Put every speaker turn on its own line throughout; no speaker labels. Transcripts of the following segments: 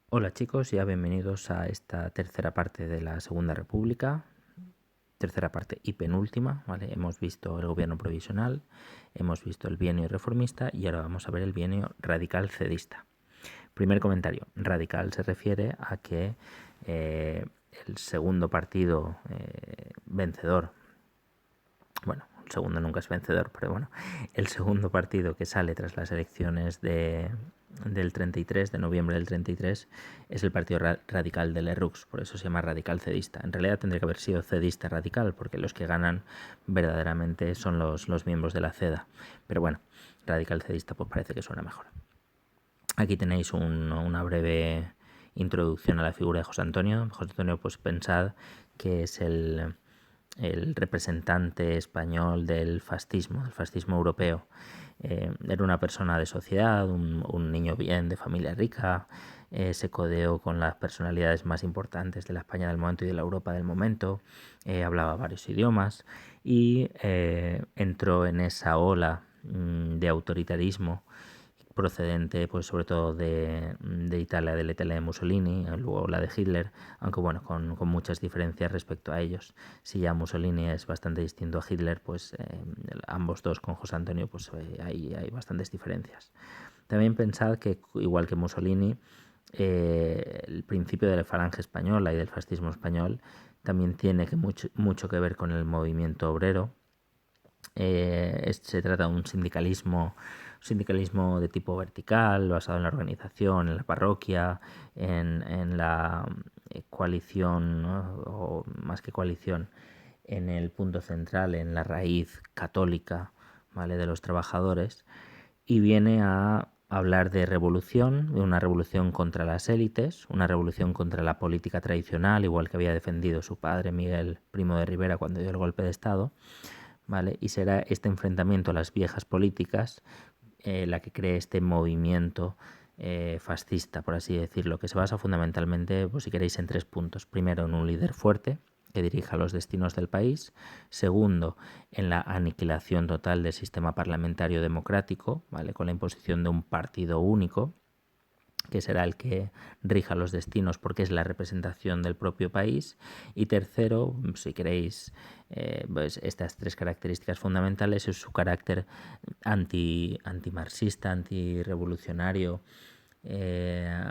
Hola chicos, ya bienvenidos a esta tercera parte de la Segunda República, tercera parte y penúltima, ¿vale? Hemos visto el gobierno provisional, hemos visto el bienio reformista y ahora vamos a ver el bienio radical cedista. Primer comentario, radical se refiere a que el segundo partido vencedor, bueno, el segundo nunca es vencedor, pero bueno, el segundo partido que sale tras las elecciones del 33, de noviembre del 33, es el Partido Radical de Lerroux, por eso se llama radical cedista. En realidad tendría que haber sido cedista radical, porque los que ganan verdaderamente son los miembros de la CEDA. Pero bueno, radical cedista pues parece que suena mejor. Aquí tenéis una breve introducción a la figura de José Antonio. José Antonio, pues pensad que es el representante español del fascismo europeo. Era una persona de sociedad, un niño bien, de familia rica, se codeó con las personalidades más importantes de la España del momento y de la Europa del momento, hablaba varios idiomas y entró en esa ola de autoritarismo procedente pues sobre todo de Italia, de la Italia de Mussolini, luego la de Hitler, aunque bueno, con muchas diferencias respecto a ellos. Si ya Mussolini es bastante distinto a Hitler, pues ambos dos con José Antonio pues hay bastantes diferencias. También pensad que igual que Mussolini, el principio de la falange española y del fascismo español también tiene mucho que ver con el movimiento obrero. Se trata de un sindicalismo de tipo vertical, basado en la organización, en la parroquia, en la coalición, ¿no? O más que coalición, en el punto central, en la raíz católica, ¿vale?, de los trabajadores, y viene a hablar de revolución, de una revolución contra las élites, una revolución contra la política tradicional, igual que había defendido su padre Miguel Primo de Rivera cuando dio el golpe de Estado, ¿vale? Y será este enfrentamiento a las viejas políticas la que cree este movimiento fascista, por así decirlo, que se basa fundamentalmente, pues si queréis, en tres puntos. Primero, en un líder fuerte que dirija los destinos del país. Segundo, en la aniquilación total del sistema parlamentario democrático, ¿vale?, con la imposición de un partido único, que será el que rija los destinos porque es la representación del propio país. Y tercero, si queréis, pues estas tres características fundamentales es su carácter antimarxista, antirrevolucionario, eh,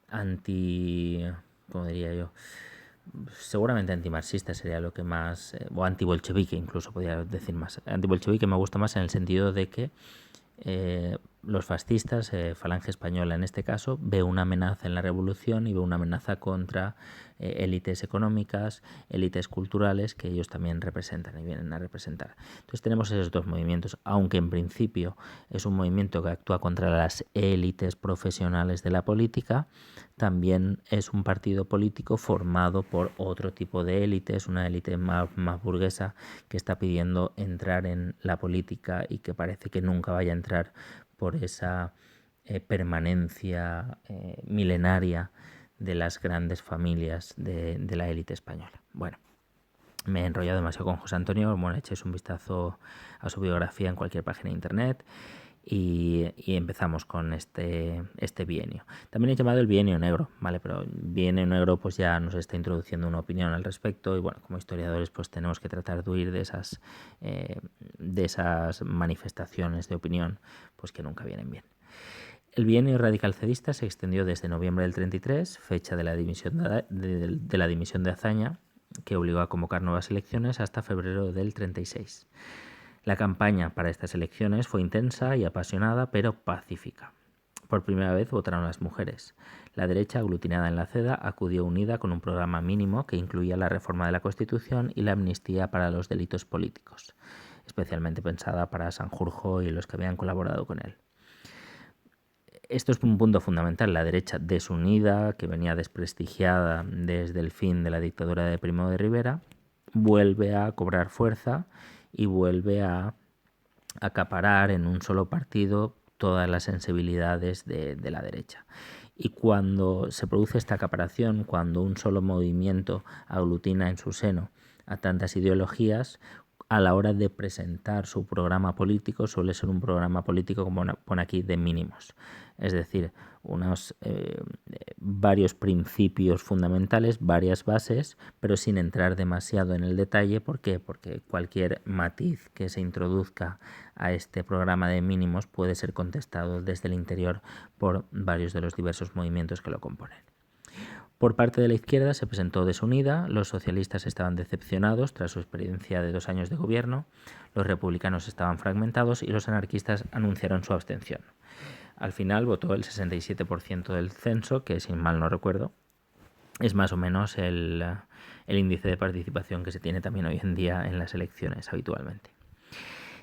anti... ¿cómo diría yo? Seguramente antimarxista sería lo que más... o antibolchevique incluso, podría decir más. Antibolchevique me gusta más en el sentido de que los fascistas, Falange Española en este caso, ve una amenaza en la revolución y ve una amenaza contra élites económicas, élites culturales que ellos también representan y vienen a representar. Entonces tenemos esos dos movimientos, aunque en principio es un movimiento que actúa contra las élites profesionales de la política, también es un partido político formado por otro tipo de élites, una élite más burguesa que está pidiendo entrar en la política y que parece que nunca vaya a entrar por esa permanencia milenaria de las grandes familias de la élite española. Bueno, me he enrollado demasiado con José Antonio. Bueno, echéis un vistazo a su biografía en cualquier página de internet. Y empezamos con este bienio. También he llamado el bienio negro, ¿vale? Pero bienio negro pues ya nos está introduciendo una opinión al respecto y bueno, como historiadores pues tenemos que tratar de huir de esas manifestaciones de opinión pues que nunca vienen bien. El bienio radical cedista se extendió desde noviembre del 33, fecha de la dimisión de Azaña, que obligó a convocar nuevas elecciones, hasta febrero del 36. La campaña para estas elecciones fue intensa y apasionada, pero pacífica. Por primera vez votaron las mujeres. La derecha, aglutinada en la CEDA, acudió unida con un programa mínimo que incluía la reforma de la Constitución y la amnistía para los delitos políticos, especialmente pensada para Sanjurjo y los que habían colaborado con él. Esto es un punto fundamental. La derecha desunida, que venía desprestigiada desde el fin de la dictadura de Primo de Rivera, vuelve a cobrar fuerza y vuelve a acaparar en un solo partido todas las sensibilidades de la derecha. Y cuando se produce esta acaparación, cuando un solo movimiento aglutina en su seno a tantas ideologías, a la hora de presentar su programa político suele ser un programa político, como pone aquí, de mínimos. Es decir, unos varios principios fundamentales, varias bases, pero sin entrar demasiado en el detalle. ¿Por qué? Porque cualquier matiz que se introduzca a este programa de mínimos puede ser contestado desde el interior por varios de los diversos movimientos que lo componen. Por parte de la izquierda se presentó desunida, los socialistas estaban decepcionados tras su experiencia de 2 años de gobierno, los republicanos estaban fragmentados y los anarquistas anunciaron su abstención. Al final votó el 67% del censo, que si mal no recuerdo, es más o menos el índice de participación que se tiene también hoy en día en las elecciones habitualmente.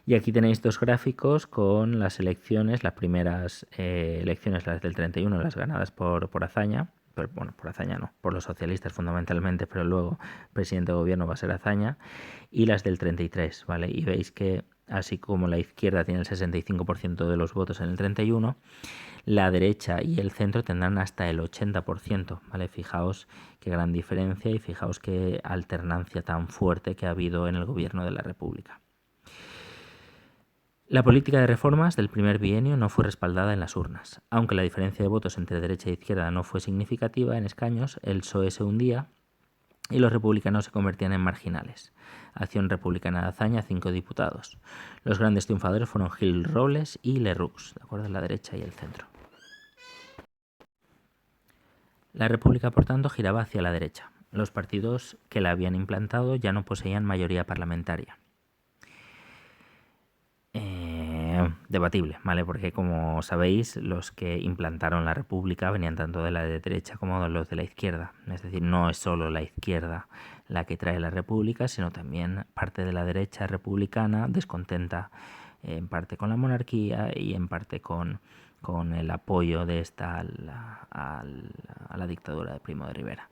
Y aquí tenéis dos gráficos con las elecciones, las primeras elecciones, las del 31, las ganadas por Azaña. Pero, bueno, por Azaña no, por los socialistas fundamentalmente, pero luego presidente de gobierno va a ser Azaña, y las del 33, ¿vale? Y veis que así como la izquierda tiene el 65% de los votos en el 31, la derecha y el centro tendrán hasta el 80%, ¿vale? Fijaos qué gran diferencia y fijaos qué alternancia tan fuerte que ha habido en el gobierno de la República. La política de reformas del primer bienio no fue respaldada en las urnas. Aunque la diferencia de votos entre derecha e izquierda no fue significativa en escaños, el PSOE se hundía y los republicanos se convertían en marginales. Acción Republicana de Azaña, 5 diputados. Los grandes triunfadores fueron Gil Robles y Lerroux, de acuerdo, la derecha y el centro. La República, por tanto, giraba hacia la derecha. Los partidos que la habían implantado ya no poseían mayoría parlamentaria. Debatible, ¿vale? Porque como sabéis, los que implantaron la República venían tanto de la derecha como de los de la izquierda. Es decir, no es solo la izquierda la que trae la República, sino también parte de la derecha republicana descontenta en parte con la monarquía y en parte con el apoyo de esta a la dictadura de Primo de Rivera.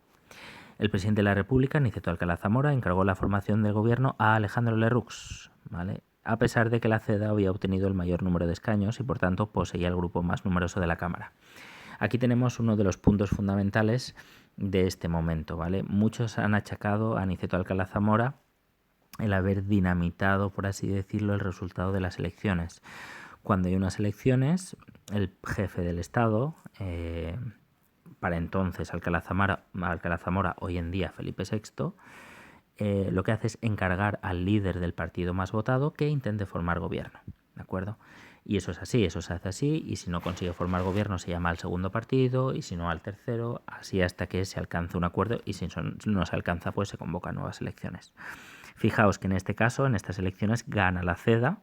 El presidente de la República, Niceto Alcalá Zamora, encargó la formación del gobierno a Alejandro Lerroux, ¿vale? A pesar de que la CEDA había obtenido el mayor número de escaños y por tanto poseía el grupo más numeroso de la Cámara. Aquí tenemos uno de los puntos fundamentales de este momento, ¿vale? Muchos han achacado a Niceto Alcalá Zamora el haber dinamitado, por así decirlo, el resultado de las elecciones. Cuando hay unas elecciones, el jefe del Estado, para entonces Alcalá Zamora, hoy en día Felipe VI, lo que hace es encargar al líder del partido más votado que intente formar gobierno, ¿de acuerdo? Y eso es así, eso se hace así, y si no consigue formar gobierno se llama al segundo partido, y si no al tercero, así hasta que se alcanza un acuerdo, y si no se alcanza, pues se convocan nuevas elecciones. Fijaos que en este caso, en estas elecciones, gana la CEDA,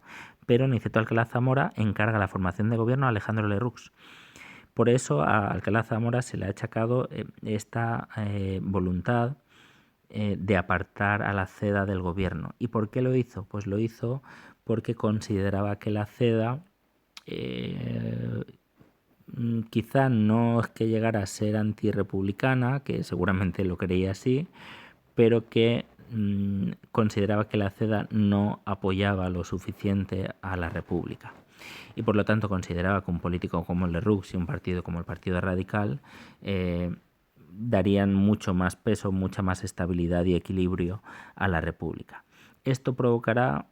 pero Niceto Alcalá Zamora encarga la formación de gobierno a Alejandro Lerroux. Por eso a Alcalá Zamora se le ha achacado esta voluntad de apartar a la CEDA del gobierno. ¿Y por qué lo hizo? Pues lo hizo porque consideraba que la CEDA quizá no es que llegara a ser antirrepublicana, que seguramente lo creía así, pero que consideraba que la CEDA no apoyaba lo suficiente a la República. Y por lo tanto consideraba que un político como Lerroux y un partido como el Partido Radical darían mucho más peso, mucha más estabilidad y equilibrio a la República. Esto provocará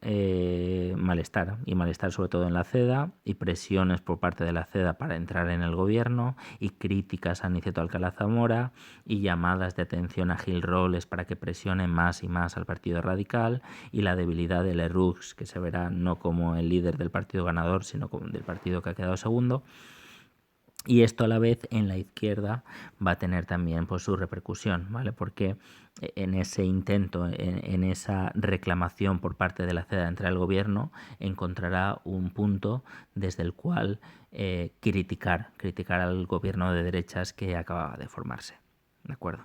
malestar, y malestar sobre todo en la CEDA, y presiones por parte de la CEDA para entrar en el gobierno, y críticas a Niceto Alcalá Zamora, y llamadas de atención a Gil Robles para que presione más y más al Partido Radical, y la debilidad de Lerroux, que se verá no como el líder del partido ganador, sino como del partido que ha quedado segundo. Y esto a la vez en la izquierda va a tener también pues, su repercusión, ¿vale? Porque en ese intento, en esa reclamación por parte de la CEDA de entrar al gobierno, encontrará un punto desde el cual criticar al gobierno de derechas que acababa de formarse, ¿de acuerdo?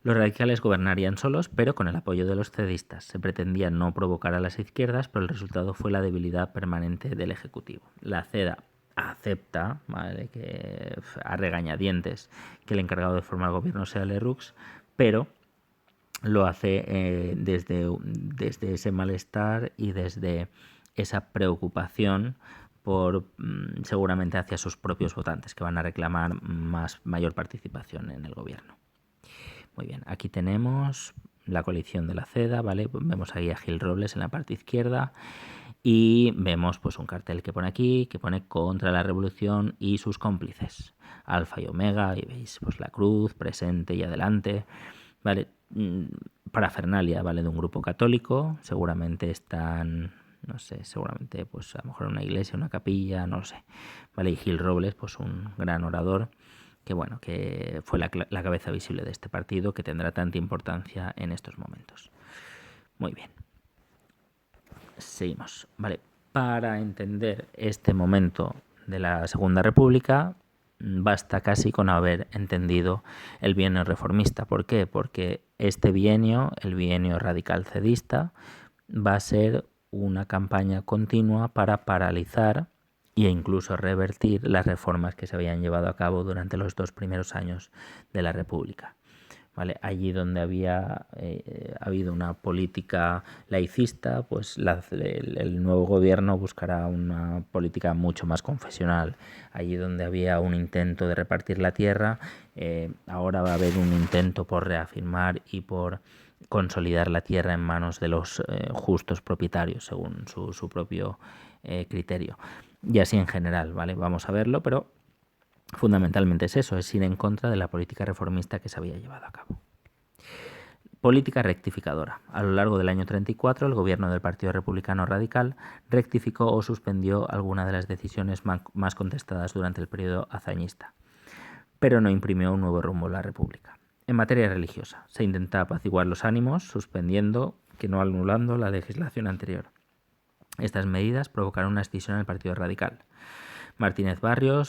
Los radicales gobernarían solos, pero con el apoyo de los cedistas. Se pretendía no provocar a las izquierdas, pero el resultado fue la debilidad permanente del Ejecutivo. La CEDA acepta, ¿vale?, que a regañadientes que el encargado de formar gobierno sea Lerroux, pero lo hace desde ese malestar y desde esa preocupación por seguramente hacia sus propios votantes, que van a reclamar mayor participación en el gobierno. Muy bien, aquí tenemos la coalición de la CEDA, ¿vale? Vemos ahí a Gil Robles en la parte izquierda y vemos pues un cartel que pone aquí, que pone contra la revolución y sus cómplices, Alfa y Omega, y veis pues la cruz, presente y adelante, ¿vale? Parafernalia, ¿vale? De un grupo católico, seguramente están, no sé, seguramente pues a lo mejor una iglesia, una capilla, no lo sé, ¿vale? Y Gil Robles, pues un gran orador, que bueno, que fue la cabeza visible de este partido, que tendrá tanta importancia en estos momentos. Muy bien. Seguimos. Vale. Para entender este momento de la Segunda República, basta casi con haber entendido el bienio reformista. ¿Por qué? Porque este bienio, el bienio radical cedista, va a ser una campaña continua para paralizar e incluso revertir las reformas que se habían llevado a cabo durante los 2 primeros años de la República. ¿Vale? Allí donde había habido una política laicista, pues el nuevo gobierno buscará una política mucho más confesional. Allí donde había un intento de repartir la tierra, ahora va a haber un intento por reafirmar y por consolidar la tierra en manos de los justos propietarios, según su propio criterio. Y así en general, ¿vale? Vamos a verlo, pero fundamentalmente es eso, es ir en contra de la política reformista que se había llevado a cabo. Política rectificadora. A lo largo del año 34, el gobierno del Partido Republicano Radical rectificó o suspendió algunas de las decisiones más contestadas durante el periodo hazañista, pero no imprimió un nuevo rumbo a la República. En materia religiosa, se intenta apaciguar los ánimos, suspendiendo, que no anulando, la legislación anterior. Estas medidas provocaron una escisión en el Partido Radical. Martínez Barrio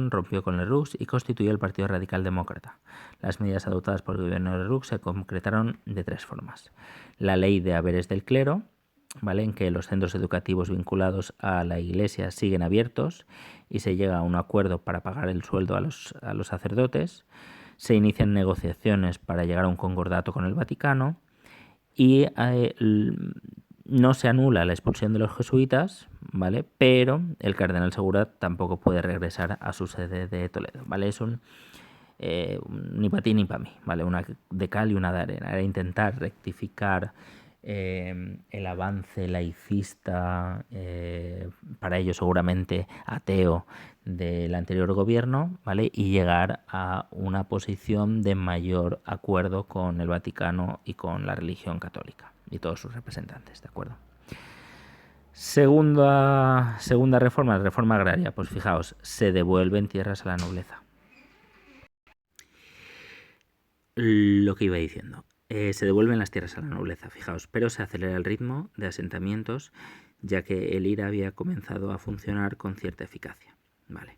rompió con Lerroux y constituyó el Partido Radical Demócrata. Las medidas adoptadas por el gobierno de Lerroux se concretaron de 3 formas. La ley de haberes del clero, ¿vale? En que los centros educativos vinculados a la Iglesia siguen abiertos y se llega a un acuerdo para pagar el sueldo a los sacerdotes. Se inician negociaciones para llegar a un concordato con el Vaticano y no se anula la expulsión de los jesuitas, ¿vale? Pero el cardenal Segura tampoco puede regresar a su sede de Toledo, ¿vale? Es un ni para ti ni para mí, ¿vale? Una de cal y una de arena. Era intentar rectificar el avance laicista, para ello seguramente ateo, del anterior gobierno, ¿vale? Y llegar a una posición de mayor acuerdo con el Vaticano y con la religión católica y todos sus representantes, ¿de acuerdo? Segunda reforma, la reforma agraria. Pues fijaos, se devuelven tierras a la nobleza. Lo que iba diciendo. Se devuelven las tierras a la nobleza, fijaos, pero se acelera el ritmo de asentamientos, ya que el IRA había comenzado a funcionar con cierta eficacia. Vale.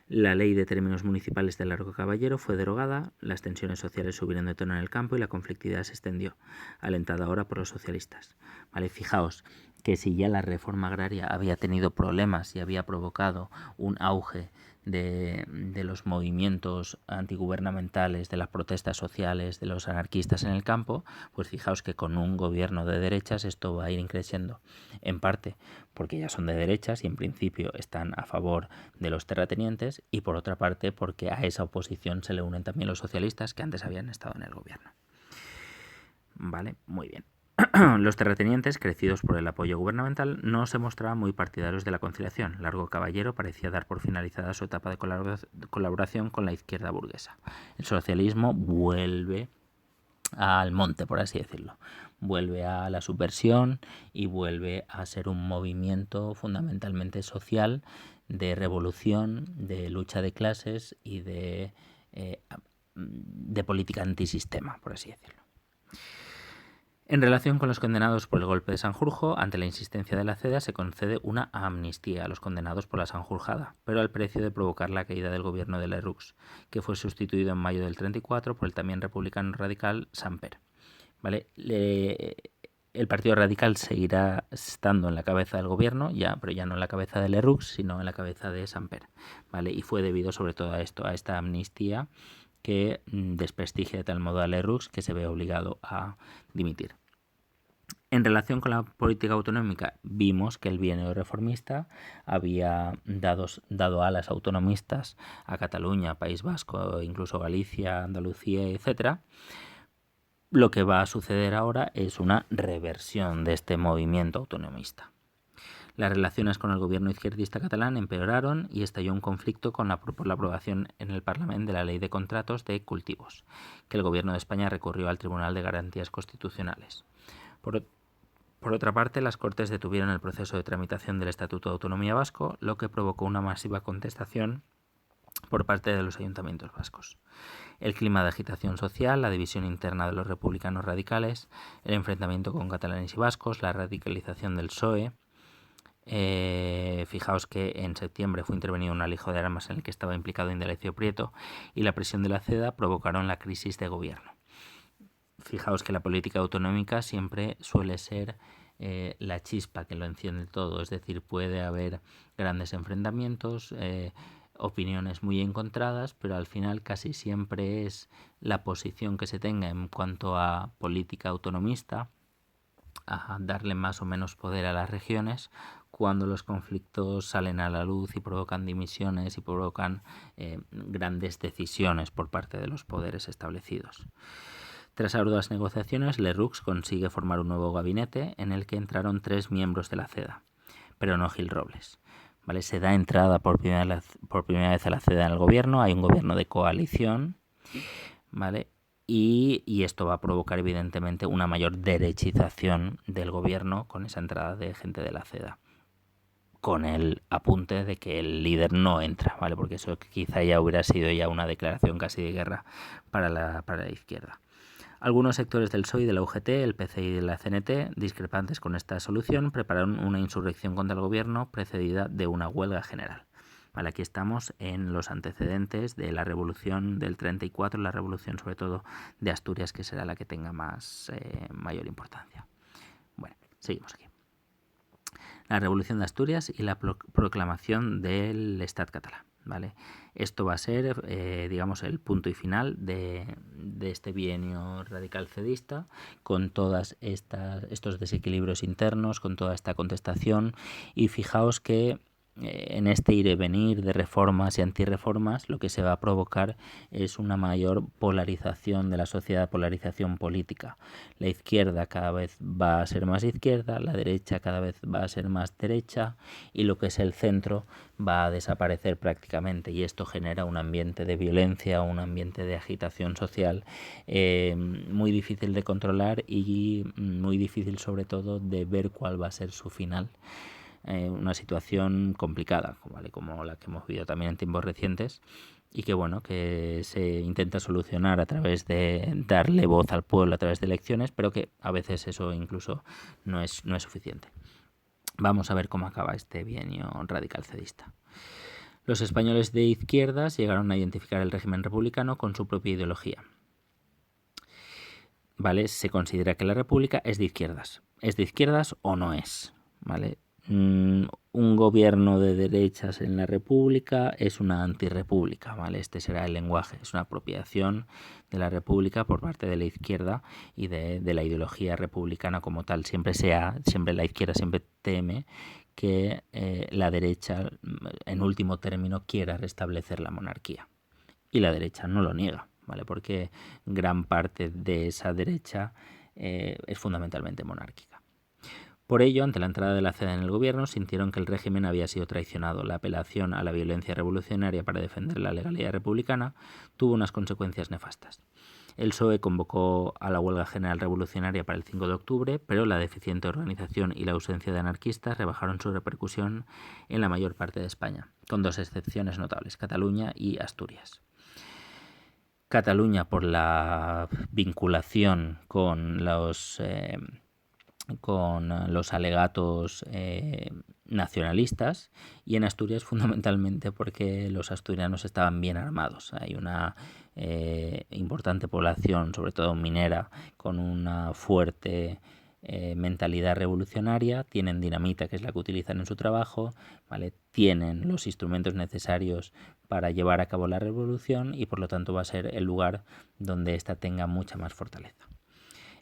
La ley de términos municipales de Largo Caballero fue derogada, las tensiones sociales subieron de tono en el campo y la conflictividad se extendió, alentada ahora por los socialistas. Vale, fijaos que si ya la reforma agraria había tenido problemas y había provocado un auge de los movimientos antigubernamentales, de las protestas sociales, de los anarquistas en el campo, pues fijaos que con un gobierno de derechas esto va a ir creciendo, en parte porque ya son de derechas y en principio están a favor de los terratenientes, y por otra parte porque a esa oposición se le unen también los socialistas que antes habían estado en el gobierno. Vale, muy bien. Los terratenientes, crecidos por el apoyo gubernamental, no se mostraban muy partidarios de la conciliación. Largo Caballero parecía dar por finalizada su etapa de colaboración con la izquierda burguesa. El socialismo vuelve al monte, por así decirlo. Vuelve a la subversión y vuelve a ser un movimiento fundamentalmente social, de revolución, de lucha de clases y de política antisistema, por así decirlo. En relación con los condenados por el golpe de Sanjurjo, ante la insistencia de la CEDA se concede una amnistía a los condenados por la Sanjurjada, pero al precio de provocar la caída del gobierno de Lerroux, que fue sustituido en mayo del 34 por el también republicano radical Samper. ¿Vale? El Partido Radical seguirá estando en la cabeza del gobierno, pero ya no en la cabeza de Lerroux, sino en la cabeza de Samper. ¿Vale? Y fue debido sobre todo a esto, a esta amnistía, que desprestigia de tal modo a Lerroux que se ve obligado a dimitir. En relación con la política autonómica, vimos que el bienio reformista había dado alas autonomistas a Cataluña, País Vasco, incluso Galicia, Andalucía, etc. Lo que va a suceder ahora es una reversión de este movimiento autonomista. Las relaciones con el gobierno izquierdista catalán empeoraron y estalló un conflicto por la aprobación en el Parlamento de la Ley de Contratos de Cultivos, que el gobierno de España recurrió al Tribunal de Garantías Constitucionales. Por otra parte, las Cortes detuvieron el proceso de tramitación del Estatuto de Autonomía Vasco, lo que provocó una masiva contestación por parte de los ayuntamientos vascos. El clima de agitación social, la división interna de los republicanos radicales, el enfrentamiento con catalanes y vascos, la radicalización del PSOE. Fijaos que en septiembre fue intervenido un alijo de armas en el que estaba implicado Indalecio Prieto y la presión de la CEDA provocaron la crisis de gobierno. Fijaos que la política autonómica siempre suele ser la chispa que lo enciende todo, es decir, puede haber grandes enfrentamientos, opiniones muy encontradas, pero al final casi siempre es la posición que se tenga en cuanto a política autonomista, a darle más o menos poder a las regiones, cuando los conflictos salen a la luz y provocan dimisiones y provocan grandes decisiones por parte de los poderes establecidos. Tras arduas negociaciones, Lerroux consigue formar un nuevo gabinete en el que entraron 3 miembros de la CEDA, pero no Gil Robles. ¿Vale? Se da entrada por primera vez a la CEDA en el gobierno, hay un gobierno de coalición, ¿vale? Y esto va a provocar evidentemente una mayor derechización del gobierno con esa entrada de gente de la CEDA, con el apunte de que el líder no entra, ¿vale? Porque eso quizá ya hubiera sido ya una declaración casi de guerra para la izquierda. Algunos sectores del PSOE y de la UGT, el PCI y de la CNT, discrepantes con esta solución, prepararon una insurrección contra el gobierno precedida de una huelga general. Vale, aquí estamos en los antecedentes de la revolución del 34, la revolución sobre todo de Asturias, que será la que tenga mayor importancia. Bueno, seguimos aquí. La revolución de Asturias y la proclamación del Estat catalán. ¿Vale? Esto va a ser, digamos, el punto y final de este bienio radical cedista, con todos estos desequilibrios internos, con toda esta contestación. Y fijaos que en este ir y venir de reformas y antirreformas, lo que se va a provocar es una mayor polarización de la sociedad, polarización política. La izquierda cada vez va a ser más izquierda, la derecha cada vez va a ser más derecha y lo que es el centro va a desaparecer prácticamente, y esto genera un ambiente de violencia, un ambiente de agitación social muy difícil de controlar y muy difícil sobre todo de ver cuál va a ser su final. Una situación complicada, ¿vale? Como la que hemos vivido también en tiempos recientes, y que bueno, que se intenta solucionar a través de darle voz al pueblo a través de elecciones, pero que a veces eso incluso no es suficiente. Vamos a ver cómo acaba este bienio radical cedista. Los españoles de izquierdas llegaron a identificar el régimen republicano con su propia ideología. ¿Vale? Se considera que la república es de izquierdas. ¿Es de izquierdas o no es? ¿Vale? Un gobierno de derechas en la república es una antirrepública, ¿vale? Este será el lenguaje, es una apropiación de la república por parte de la izquierda y de la ideología republicana como tal. Siempre la izquierda siempre teme que la derecha, en último término, quiera restablecer la monarquía. Y la derecha no lo niega, ¿vale? Porque gran parte de esa derecha es fundamentalmente monárquica. Por ello, ante la entrada de la CEDA en el gobierno, sintieron que el régimen había sido traicionado. La apelación a la violencia revolucionaria para defender la legalidad republicana tuvo unas consecuencias nefastas. El PSOE convocó a la huelga general revolucionaria para el 5 de octubre, pero la deficiente organización y la ausencia de anarquistas rebajaron su repercusión en la mayor parte de España, con 2 excepciones notables, Cataluña y Asturias. Cataluña por la vinculación con los alegatos nacionalistas, y en Asturias fundamentalmente porque los asturianos estaban bien armados. Hay una importante población, sobre todo minera, con una fuerte mentalidad revolucionaria, tienen dinamita, que es la que utilizan en su trabajo, ¿vale? Tienen los instrumentos necesarios para llevar a cabo la revolución y por lo tanto va a ser el lugar donde ésta tenga mucha más fortaleza.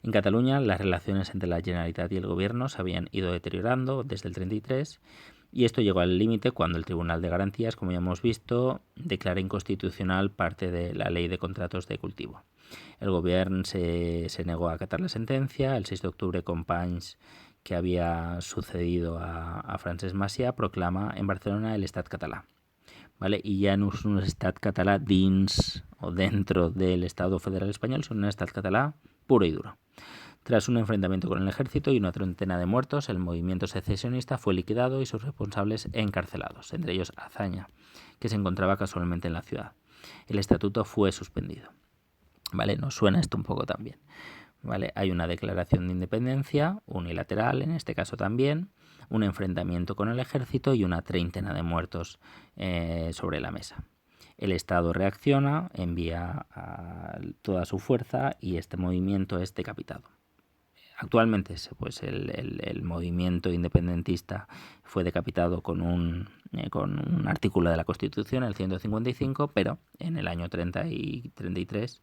En Cataluña las relaciones entre la Generalitat y el gobierno se habían ido deteriorando desde el 33 Y esto llegó al límite cuando el Tribunal de Garantías, como ya hemos visto, declara inconstitucional parte de la Ley de Contratos de Cultivo. El gobierno se negó a acatar la sentencia. El 6 de octubre, Companys, que había sucedido a Francesc Macià, proclama en Barcelona el Estat català. ¿Vale? Y ya no es un Estat català dins o dentro del Estado federal español, sino un Estat català puro y duro. Tras un enfrentamiento con el ejército y una treintena de muertos, el movimiento secesionista fue liquidado y sus responsables encarcelados, entre ellos Azaña, que se encontraba casualmente en la ciudad. El estatuto fue suspendido. ¿Vale? Nos suena esto un poco también. ¿Vale? Hay una declaración de independencia unilateral, en este caso también, un enfrentamiento con el ejército y una treintena de muertos sobre la mesa. El Estado reacciona, envía toda su fuerza y este movimiento es decapitado. Actualmente pues el movimiento independentista fue decapitado con un artículo de la Constitución, el 155, pero en el año 30 y 33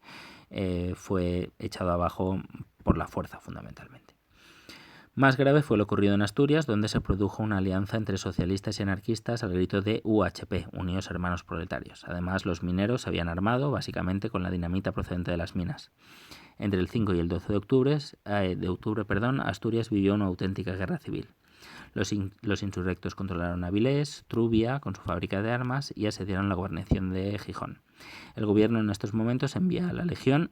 fue echado abajo por la fuerza fundamentalmente. Más grave fue lo ocurrido en Asturias, donde se produjo una alianza entre socialistas y anarquistas al grito de UHP, Unidos Hermanos Proletarios. Además, los mineros se habían armado básicamente con la dinamita procedente de las minas. Entre el 5 y el 12 de octubre, Asturias vivió una auténtica guerra civil. Los insurrectos controlaron Avilés, Trubia, con su fábrica de armas, y asediaron la guarnición de Gijón. El gobierno en estos momentos envía a la Legión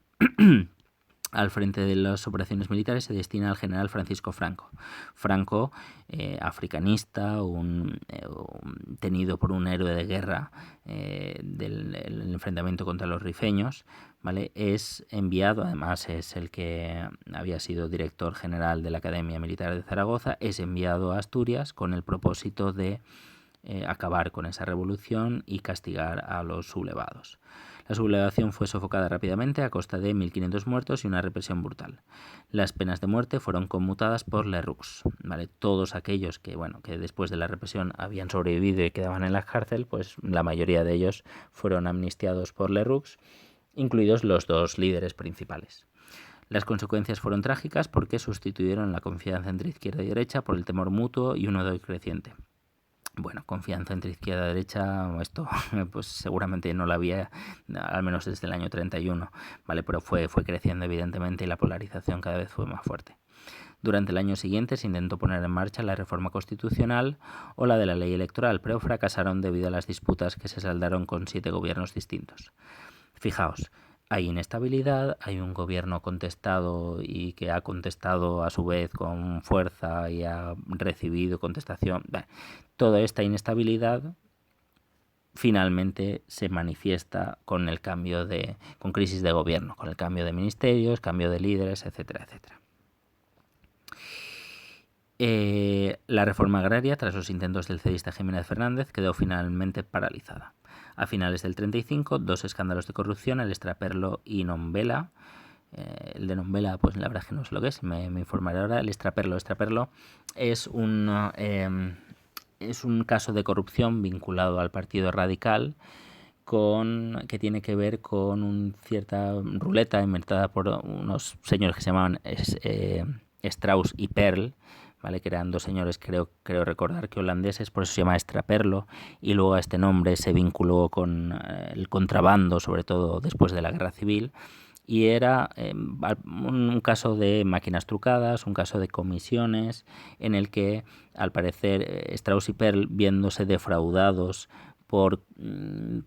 al frente de las operaciones militares. Se destina al general Francisco Franco. Franco, africanista, tenido por un héroe de guerra del enfrentamiento contra los rifeños, ¿vale? Es enviado, además es el que había sido director general de la Academia Militar de Zaragoza, es enviado a Asturias con el propósito de acabar con esa revolución y castigar a los sublevados. La sublevación fue sofocada rápidamente a costa de 1.500 muertos y una represión brutal. Las penas de muerte fueron conmutadas por Lerroux, ¿vale? Todos aquellos que después de la represión habían sobrevivido y quedaban en la cárcel, pues la mayoría de ellos fueron amnistiados por Lerroux, incluidos los dos líderes principales. Las consecuencias fueron trágicas porque sustituyeron la confianza entre izquierda y derecha por el temor mutuo y un odio creciente. Bueno, confianza entre izquierda y derecha, esto pues seguramente no la había, al menos desde el año 31, ¿vale? Pero fue creciendo evidentemente y la polarización cada vez fue más fuerte. Durante el año siguiente se intentó poner en marcha la reforma constitucional o la de la ley electoral, pero fracasaron debido a las disputas que se saldaron con 7 gobiernos distintos. Fijaos, hay inestabilidad, hay un gobierno contestado y que ha contestado a su vez con fuerza y ha recibido contestación. Toda esta inestabilidad finalmente se manifiesta con el cambio con crisis de gobierno, con el cambio de ministerios, cambio de líderes, etcétera, etcétera. La reforma agraria, tras los intentos del cedista Jiménez Fernández, quedó finalmente paralizada. A finales del 35, 2 escándalos de corrupción, el Extraperlo y Nombela. El de Nombela, pues la verdad es que no sé lo que es, me informaré ahora. El Extraperlo es un caso de corrupción vinculado al Partido Radical, que tiene que ver con una cierta ruleta inventada por unos señores que se llamaban Strauss y Perl, ¿vale? Que eran 2 señores, creo recordar que holandeses, por eso se llama Extraperlo, y luego a este nombre se vinculó con el contrabando, sobre todo después de la Guerra Civil, y era un caso de máquinas trucadas, un caso de comisiones, en el que, al parecer, Strauss y Perl, viéndose defraudados por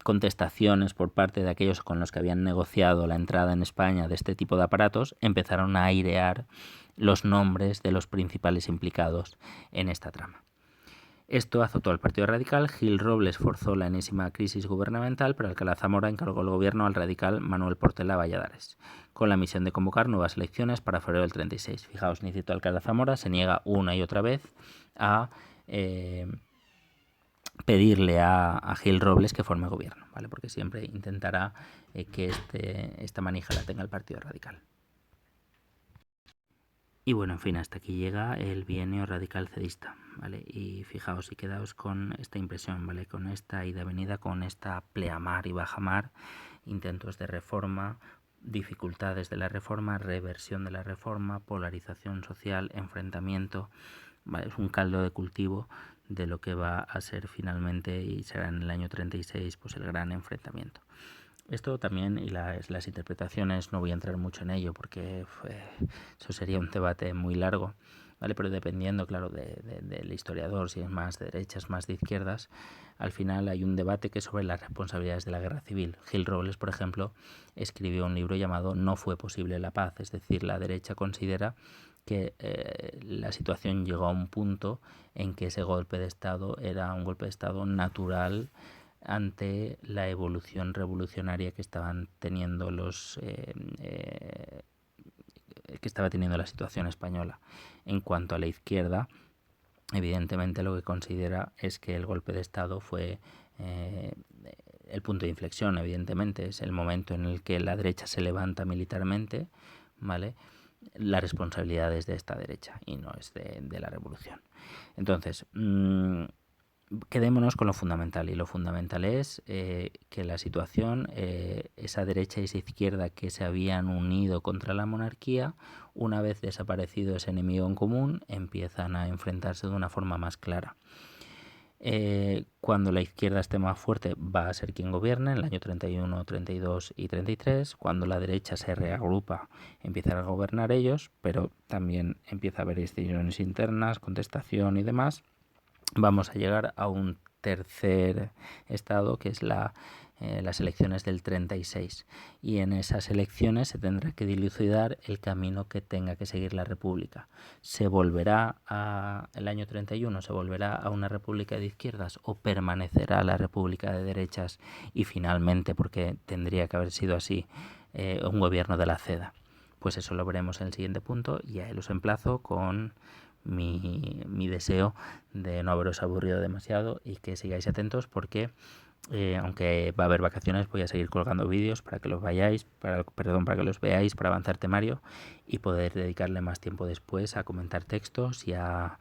contestaciones por parte de aquellos con los que habían negociado la entrada en España de este tipo de aparatos, empezaron a airear los nombres de los principales implicados en esta trama. Esto azotó al Partido Radical. Gil Robles forzó la enésima crisis gubernamental, pero Alcalá Zamora encargó el gobierno al radical Manuel Portela Valladares, con la misión de convocar nuevas elecciones para febrero del 36. Fijaos, Nicito Alcalá Zamora se niega una y otra vez a pedirle a Gil Robles que forme gobierno, ¿vale? Porque siempre intentará que esta manija la tenga el Partido Radical. Y bueno, en fin, hasta aquí llega el bienio radical cedista, ¿vale? Y fijaos y quedaos con esta impresión, ¿vale? Con esta ida venida, con esta pleamar y bajamar, intentos de reforma, dificultades de la reforma, reversión de la reforma, polarización social, enfrentamiento, ¿vale? Es un caldo de cultivo de lo que va a ser finalmente y será en el año 36 pues el gran enfrentamiento. Esto también, y las interpretaciones, no voy a entrar mucho en ello porque eso sería un debate muy largo, ¿vale? Pero dependiendo, claro, del historiador, si es más de derechas, más de izquierdas, al final hay un debate que es sobre las responsabilidades de la guerra civil. Gil Robles, por ejemplo, escribió un libro llamado No fue posible la paz, es decir, la derecha considera que la situación llegó a un punto en que ese golpe de Estado era un golpe de Estado natural ante la evolución revolucionaria que estaban teniendo que estaba teniendo la situación española. En cuanto a la izquierda, evidentemente lo que considera es que el golpe de Estado fue el punto de inflexión, evidentemente, es el momento en el que la derecha se levanta militarmente, ¿vale? La responsabilidad es de esta derecha y no es de la revolución. Entonces, quedémonos con lo fundamental, y lo fundamental es que la situación, esa derecha y esa izquierda que se habían unido contra la monarquía, una vez desaparecido ese enemigo en común, empiezan a enfrentarse de una forma más clara. Cuando la izquierda esté más fuerte va a ser quien gobierne en el año 31, 32 y 33. Cuando la derecha se reagrupa empiezan a gobernar ellos, pero también empieza a haber decisiones internas, contestación y demás. Vamos a llegar a un tercer estado, que es las elecciones del 36, y en esas elecciones se tendrá que dilucidar el camino que tenga que seguir la república. ¿Se volverá el año 31, se volverá a una república de izquierdas o permanecerá la república de derechas y finalmente, porque tendría que haber sido así, un gobierno de la CEDA? Pues eso lo veremos en el siguiente punto, y ahí los emplazo con mi deseo de no haberos aburrido demasiado y que sigáis atentos, porque aunque va a haber vacaciones, voy a seguir colgando vídeos para que los para que los veáis, para avanzar temario y poder dedicarle más tiempo después a comentar textos y a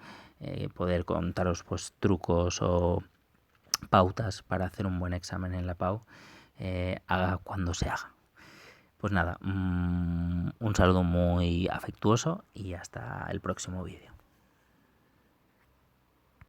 poder contaros pues trucos o pautas para hacer un buen examen en la PAU, haga cuando se haga. Pues nada, un saludo muy afectuoso y hasta el próximo vídeo.